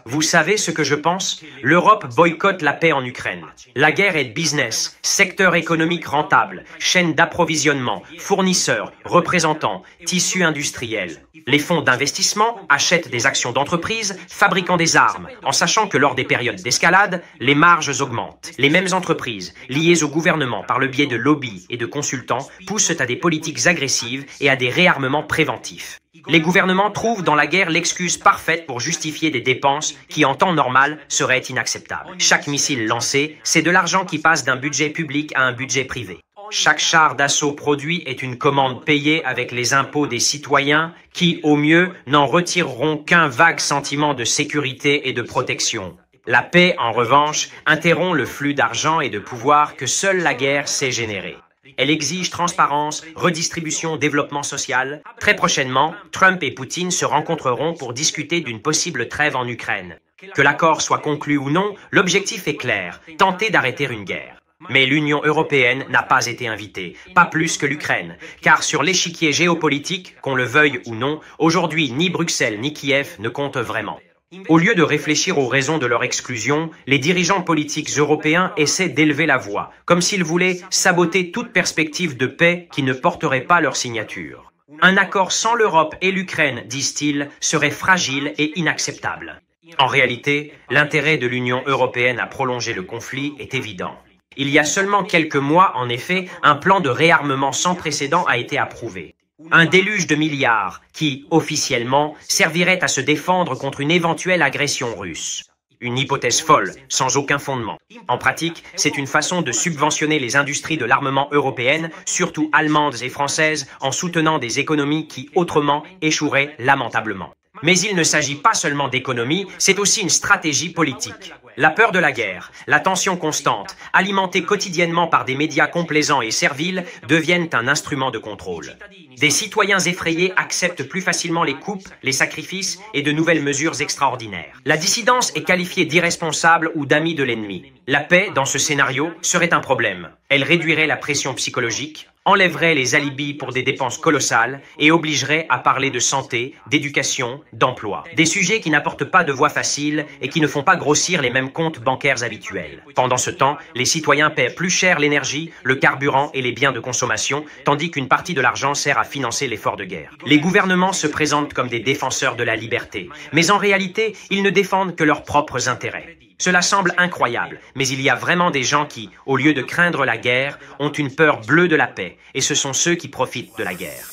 Vous savez ce que je pense? L'Europe boycotte la paix en Ukraine. La guerre est business, secteur économique rentable, chaîne d'approvisionnement, fournisseurs, représentants, tissu industriel. Les fonds d'investissement achètent des actions d'entreprises fabriquant des armes, en sachant que lors des périodes d'escalade, les marges augmentent. Les mêmes entreprises, liées au gouvernement par le biais de lobbies et de consultants, poussent à des politiques agressives et à des réarmements préventifs. Les gouvernements trouvent dans la guerre l'excuse parfaite pour justifier des dépenses qui, en temps normal, seraient inacceptables. Chaque missile lancé, c'est de l'argent qui passe d'un budget public à un budget privé. Chaque char d'assaut produit est une commande payée avec les impôts des citoyens qui, au mieux, n'en retireront qu'un vague sentiment de sécurité et de protection. La paix, en revanche, interrompt le flux d'argent et de pouvoir que seule la guerre sait générer. Elle exige transparence, redistribution, développement social. Très prochainement, Trump et Poutine se rencontreront pour discuter d'une possible trêve en Ukraine. Que l'accord soit conclu ou non, l'objectif est clair, tenter d'arrêter une guerre. Mais l'Union européenne n'a pas été invitée, pas plus que l'Ukraine, car sur l'échiquier géopolitique, qu'on le veuille ou non, aujourd'hui ni Bruxelles ni Kiev ne comptent vraiment. Au lieu de réfléchir aux raisons de leur exclusion, les dirigeants politiques européens essaient d'élever la voix, comme s'ils voulaient saboter toute perspective de paix qui ne porterait pas leur signature. Un accord sans l'Europe et l'Ukraine, disent-ils, serait fragile et inacceptable. En réalité, l'intérêt de l'Union européenne à prolonger le conflit est évident. Il y a seulement quelques mois, en effet, un plan de réarmement sans précédent a été approuvé. Un déluge de milliards qui, officiellement, servirait à se défendre contre une éventuelle agression russe. Une hypothèse folle, sans aucun fondement. En pratique, c'est une façon de subventionner les industries de l'armement européennes, surtout allemandes et françaises, en soutenant des économies qui, autrement, échoueraient lamentablement. Mais il ne s'agit pas seulement d'économie, c'est aussi une stratégie politique. La peur de la guerre, la tension constante, alimentée quotidiennement par des médias complaisants et serviles, deviennent un instrument de contrôle. Des citoyens effrayés acceptent plus facilement les coupes, les sacrifices et de nouvelles mesures extraordinaires. La dissidence est qualifiée d'irresponsable ou d'ami de l'ennemi. La paix, dans ce scénario, serait un problème. Elle réduirait la pression psychologique, enlèverait les alibis pour des dépenses colossales et obligerait à parler de santé, d'éducation, d'emploi. Des sujets qui n'apportent pas de voix facile et qui ne font pas grossir les mêmes comptes bancaires habituels. Pendant ce temps, les citoyens paient plus cher l'énergie, le carburant et les biens de consommation, tandis qu'une partie de l'argent sert à financer l'effort de guerre. Les gouvernements se présentent comme des défenseurs de la liberté, mais en réalité, ils ne défendent que leurs propres intérêts. Cela semble incroyable, mais il y a vraiment des gens qui, au lieu de craindre la guerre, ont une peur bleue de la paix, et ce sont ceux qui profitent de la guerre.